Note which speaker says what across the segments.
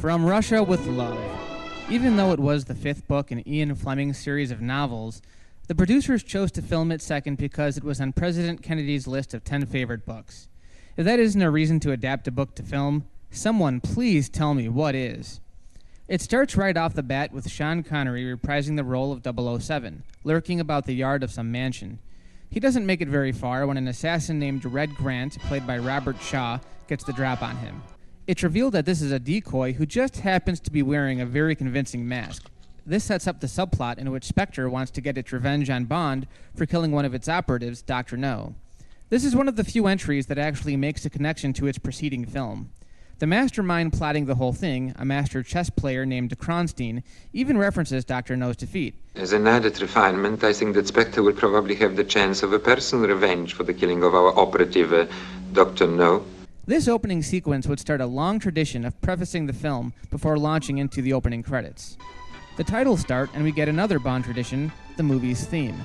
Speaker 1: From Russia with Love. Even though it was the fifth book in Ian Fleming's series of novels, the producers chose to film it second because it was on President Kennedy's list of 10 favorite books. If that isn't a reason to adapt a book to film, someone please tell me what is. It starts right off the bat with Sean Connery reprising the role of 007, lurking about the yard of some mansion. He doesn't make it very far when an assassin named Red Grant, played by Robert Shaw, gets the drop on him. It's revealed that this is a decoy who just happens to be wearing a very convincing mask. This sets up the subplot in which SPECTRE wants to get its revenge on Bond for killing one of its operatives, Dr. No. This is one of the few entries that actually makes a connection to its preceding film. The mastermind plotting the whole thing, a master chess player named Kronstein, even references Dr. No's defeat.
Speaker 2: As an added refinement, I think that SPECTRE will probably have the chance of a personal revenge for the killing of our operative, Dr. No.
Speaker 1: This opening sequence would start a long tradition of prefacing the film before launching into the opening credits. The titles start, and we get another Bond tradition, the movie's theme.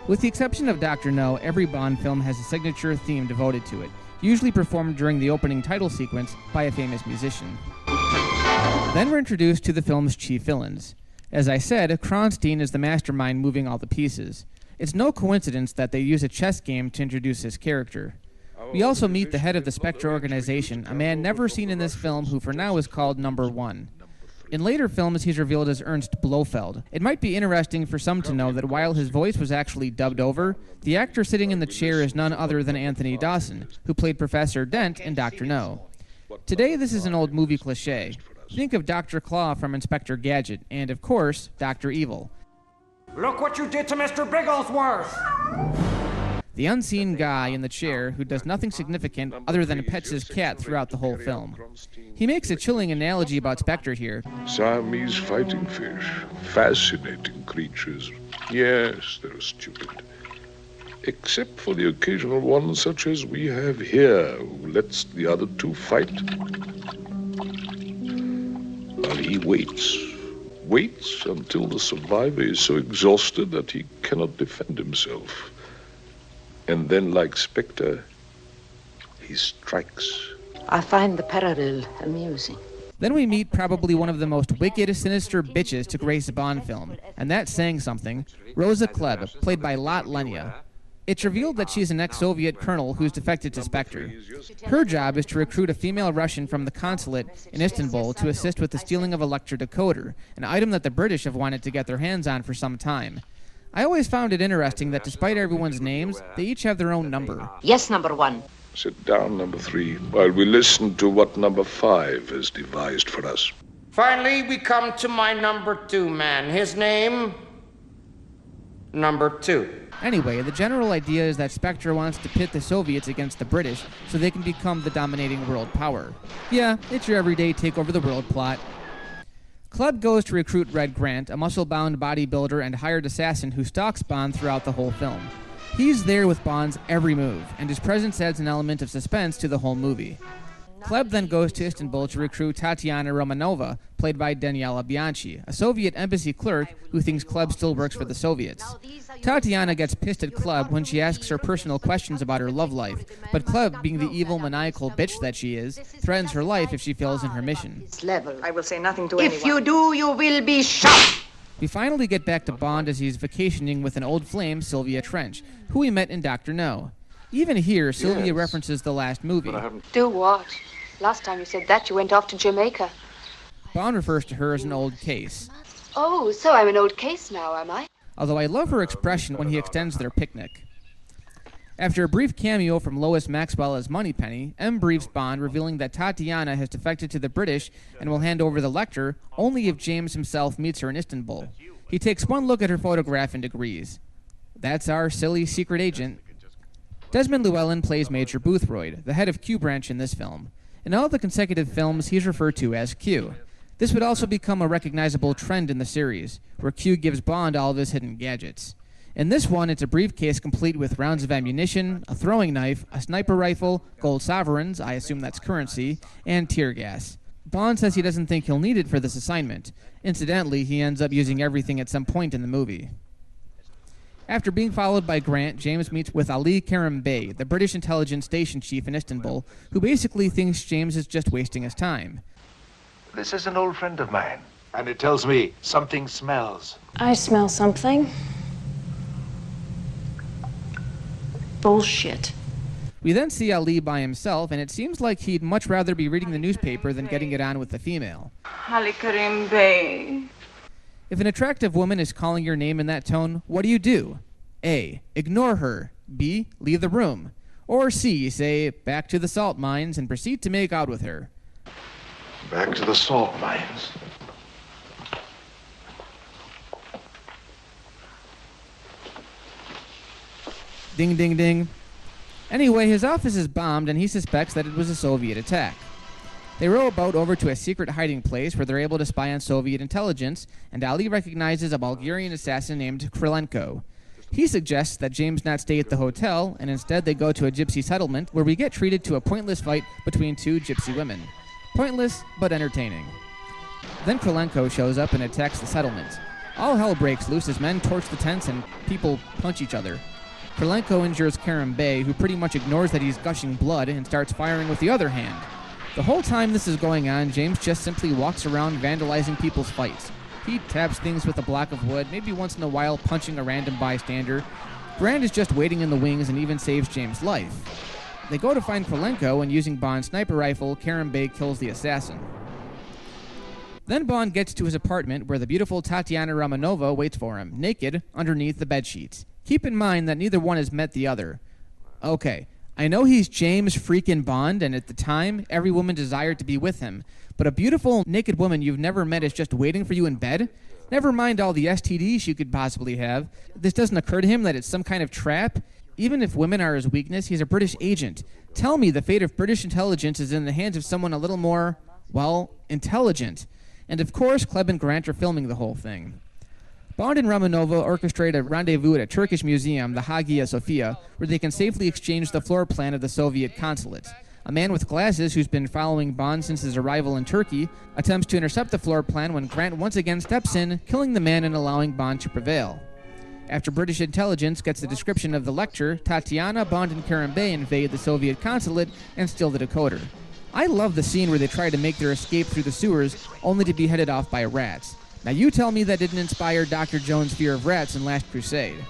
Speaker 1: With the exception of Dr. No, every Bond film has a signature theme devoted to it, usually performed during the opening title sequence by a famous musician. Then we're introduced to the film's chief villains. As I said, Kronstein is the mastermind moving all the pieces. It's no coincidence that they use a chess game to introduce his character. We also meet the head of the SPECTRE organization, a man never seen in this film who for now is called Number 1. In later films, he's revealed as Ernst Blofeld. It might be interesting for some to know that while his voice was actually dubbed over, the actor sitting in the chair is none other than Anthony Dawson, who played Professor Dent in Dr. No. Today, this is an old movie cliché. Think of Dr. Claw from Inspector Gadget, and of course, Dr. Evil.
Speaker 3: Look what you did to Mr. Bigglesworth!
Speaker 1: The unseen guy in the chair who does nothing significant other than pets his cat throughout the whole film. He makes a chilling analogy about SPECTRE here.
Speaker 4: Siamese fighting fish, fascinating creatures. Yes, they're stupid. Except for the occasional one such as we have here, who lets the other two fight. While he waits until the survivor is so exhausted that he cannot defend himself. And then, like SPECTRE, he strikes.
Speaker 5: I find the parallel amusing.
Speaker 1: Then we meet probably one of the most wicked, sinister bitches to grace a Bond film, and that's saying something, Rosa Klebb, played by Lot Lenya. It's revealed that she's an ex-Soviet colonel who's defected to SPECTRE. Her job is to recruit a female Russian from the consulate in Istanbul to assist with the stealing of a Lektor Decoder, an item that the British have wanted to get their hands on for some time. I always found it interesting that despite everyone's names, they each have their own number.
Speaker 5: Yes, Number 1.
Speaker 4: Sit down, Number 3, while we listen to what Number 5 has devised for us.
Speaker 3: Finally, we come to my Number 2 man. His name? Number 2.
Speaker 1: Anyway, the general idea is that SPECTRE wants to pit the Soviets against the British so they can become the dominating world power. Yeah, it's your everyday take over the world plot. Klebb goes to recruit Red Grant, a muscle-bound bodybuilder and hired assassin who stalks Bond throughout the whole film. He's there with Bond's every move, and his presence adds an element of suspense to the whole movie. Klebb then goes to Istanbul to recruit Tatiana Romanova, played by Daniela Bianchi, a Soviet embassy clerk who thinks Klebb still works for the Soviets. Tatiana gets pissed at Klebb when she asks her personal questions about her love life, but Klebb, being the evil, maniacal bitch that she is, threatens her life if she fails in her mission.
Speaker 6: I will say nothing to anyone.
Speaker 5: If you do, you will be shot!
Speaker 1: We finally get back to Bond as he's vacationing with an old flame, Sylvia Trench, who we met in Dr. No. Even here, Sylvia references the last movie.
Speaker 7: Do what? Last time you said that, you went off to Jamaica.
Speaker 1: Bond refers to her as an old case.
Speaker 7: Oh, so I'm an old case now, am I?
Speaker 1: Although I love her expression when he extends their picnic. After a brief cameo from Lois Maxwell as Moneypenny, M briefs Bond, revealing that Tatiana has defected to the British and will hand over the Lektor only if James himself meets her in Istanbul. He takes one look at her photograph and agrees. That's our silly secret agent. Desmond Llewellyn plays Major Boothroyd, the head of Q Branch in this film. In all the consecutive films, he's referred to as Q. This would also become a recognizable trend in the series, where Q gives Bond all of his hidden gadgets. In this one, it's a briefcase complete with rounds of ammunition, a throwing knife, a sniper rifle, gold sovereigns, I assume that's currency, and tear gas. Bond says he doesn't think he'll need it for this assignment. Incidentally, he ends up using everything at some point in the movie. After being followed by Grant, James meets with Ali Karim Bey, the British intelligence station chief in Istanbul, who basically thinks James is just wasting his time.
Speaker 8: This is an old friend of mine, and it tells me something smells.
Speaker 9: I smell something. Bullshit.
Speaker 1: We then see Ali by himself, and it seems like he'd much rather be reading the newspaper than getting it on with the female.
Speaker 10: Ali Karim Bey.
Speaker 1: If an attractive woman is calling your name in that tone, what do? A. Ignore her. B. Leave the room. Or C. Say, back to the salt mines and proceed to make out with her.
Speaker 8: Back to the salt mines.
Speaker 1: Ding, ding, ding. Anyway, his office is bombed and he suspects that it was a Soviet attack. They row a boat over to a secret hiding place where they're able to spy on Soviet intelligence, and Ali recognizes a Bulgarian assassin named Krylenko. He suggests that James not stay at the hotel, and instead they go to a gypsy settlement where we get treated to a pointless fight between two gypsy women. Pointless, but entertaining. Then Krylenko shows up and attacks the settlement. All hell breaks loose as men torch the tents and people punch each other. Krylenko injures Karim Bey, who pretty much ignores that he's gushing blood and starts firing with the other hand. The whole time this is going on, James just simply walks around vandalizing people's fights. He taps things with a block of wood, maybe once in a while punching a random bystander. Grant is just waiting in the wings and even saves James' life. They go to find Krylenko, and using Bond's sniper rifle, Karim Bey kills the assassin. Then Bond gets to his apartment where the beautiful Tatiana Romanova waits for him, naked, underneath the bedsheets. Keep in mind that neither one has met the other. Okay, I know he's James freaking Bond, and at the time, every woman desired to be with him. But a beautiful, naked woman you've never met is just waiting for you in bed? Never mind all the STDs you could possibly have. This doesn't occur to him that it's some kind of trap? Even if women are his weakness, he's a British agent. Tell me the fate of British intelligence is in the hands of someone a little more, well, intelligent. And of course, Klebb and Grant are filming the whole thing. Bond and Romanova orchestrate a rendezvous at a Turkish museum, the Hagia Sophia, where they can safely exchange the floor plan of the Soviet consulate. A man with glasses, who's been following Bond since his arrival in Turkey, attempts to intercept the floor plan when Grant once again steps in, killing the man and allowing Bond to prevail. After British intelligence gets the description of the lecture, Tatiana, Bond, and Karim Bey invade the Soviet consulate and steal the decoder. I love the scene where they try to make their escape through the sewers, only to be headed off by rats. Now you tell me that didn't inspire Dr. Jones' fear of rats in Last Crusade.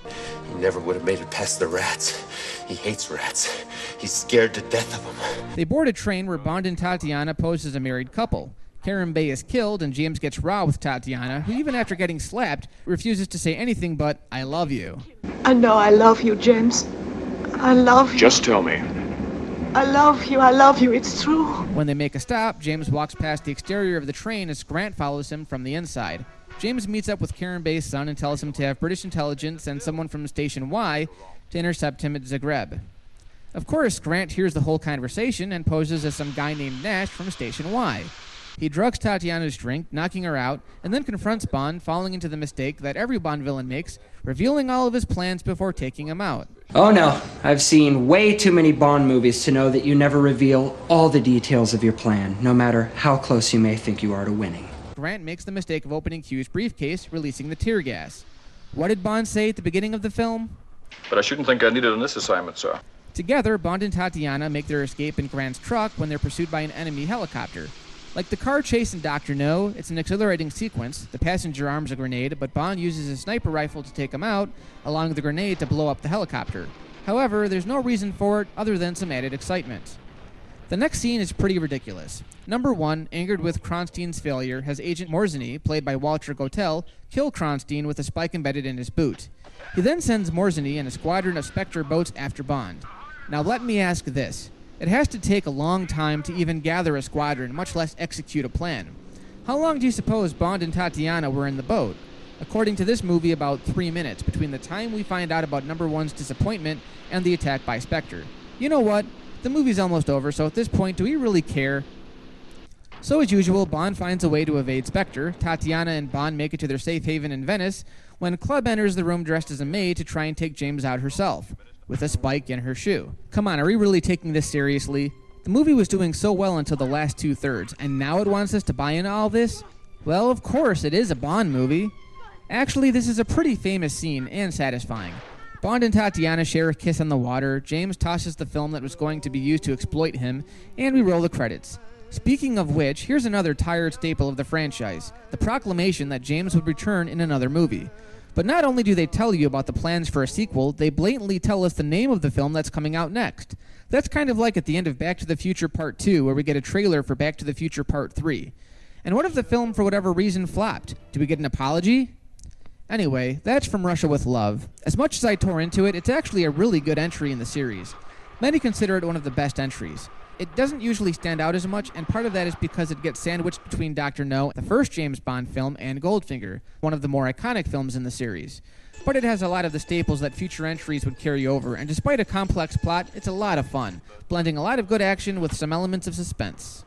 Speaker 11: He never would have made it past the rats. He hates rats. He's scared to death of them.
Speaker 1: They board a train where Bond and Tatiana pose as a married couple. Karim Bey is killed, and James gets raw with Tatiana, who even after getting slapped, refuses to say anything but, "I love you."
Speaker 10: I know I love you, James. I love you.
Speaker 4: Just tell me.
Speaker 10: I love you, it's true.
Speaker 1: When they make a stop, James walks past the exterior of the train as Grant follows him from the inside. James meets up with Karim Bey's son and tells him to have British intelligence send someone from Station Y to intercept him at Zagreb. Of course, Grant hears the whole conversation and poses as some guy named Nash from Station Y. He drugs Tatiana's drink, knocking her out, and then confronts Bond, falling into the mistake that every Bond villain makes, revealing all of his plans before taking him out.
Speaker 12: Oh no, I've seen way too many Bond movies to know that you never reveal all the details of your plan, no matter how close you may think you are to winning.
Speaker 1: Grant makes the mistake of opening Q's briefcase, releasing the tear gas. What did Bond say at the beginning of the film?
Speaker 4: But I shouldn't think I need it on this assignment, sir.
Speaker 1: Together, Bond and Tatiana make their escape in Grant's truck when they're pursued by an enemy helicopter. Like the car chase in Dr. No, it's an exhilarating sequence. The passenger arms a grenade, but Bond uses his sniper rifle to take him out, allowing the grenade to blow up the helicopter. However, there's no reason for it other than some added excitement. The next scene is pretty ridiculous. Number 1, angered with Kronstein's failure, has Agent Morzeny, played by Walter Gotell, kill Kronstein with a spike embedded in his boot. He then sends Morzeny and a squadron of SPECTRE boats after Bond. Now let me ask this. It has to take a long time to even gather a squadron, much less execute a plan. How long do you suppose Bond and Tatiana were in the boat? According to this movie, about 3 minutes between the time we find out about Number 1's disappointment and the attack by SPECTRE. You know what? The movie's almost over, so at this point, do we really care? So as usual, Bond finds a way to evade SPECTRE. Tatiana and Bond make it to their safe haven in Venice when Klebb enters the room dressed as a maid to try and take James out herself, with a spike in her shoe. Come on, are we really taking this seriously? The movie was doing so well until the last 2/3, and now it wants us to buy into all this? Well, of course, it is a Bond movie. Actually, this is a pretty famous scene and satisfying. Bond and Tatiana share a kiss on the water, James tosses the film that was going to be used to exploit him, and we roll the credits. Speaking of which, here's another tired staple of the franchise, the proclamation that James would return in another movie. But not only do they tell you about the plans for a sequel, they blatantly tell us the name of the film that's coming out next. That's kind of like at the end of Back to the Future Part 2, where we get a trailer for Back to the Future Part 3. And what if the film, for whatever reason, flopped? Do we get an apology? Anyway, that's From Russia with Love. As much as I tore into it, it's actually a really good entry in the series. Many consider it one of the best entries. It doesn't usually stand out as much, and part of that is because it gets sandwiched between Dr. No, the first James Bond film, and Goldfinger, one of the more iconic films in the series. But it has a lot of the staples that future entries would carry over, and despite a complex plot, it's a lot of fun, blending a lot of good action with some elements of suspense.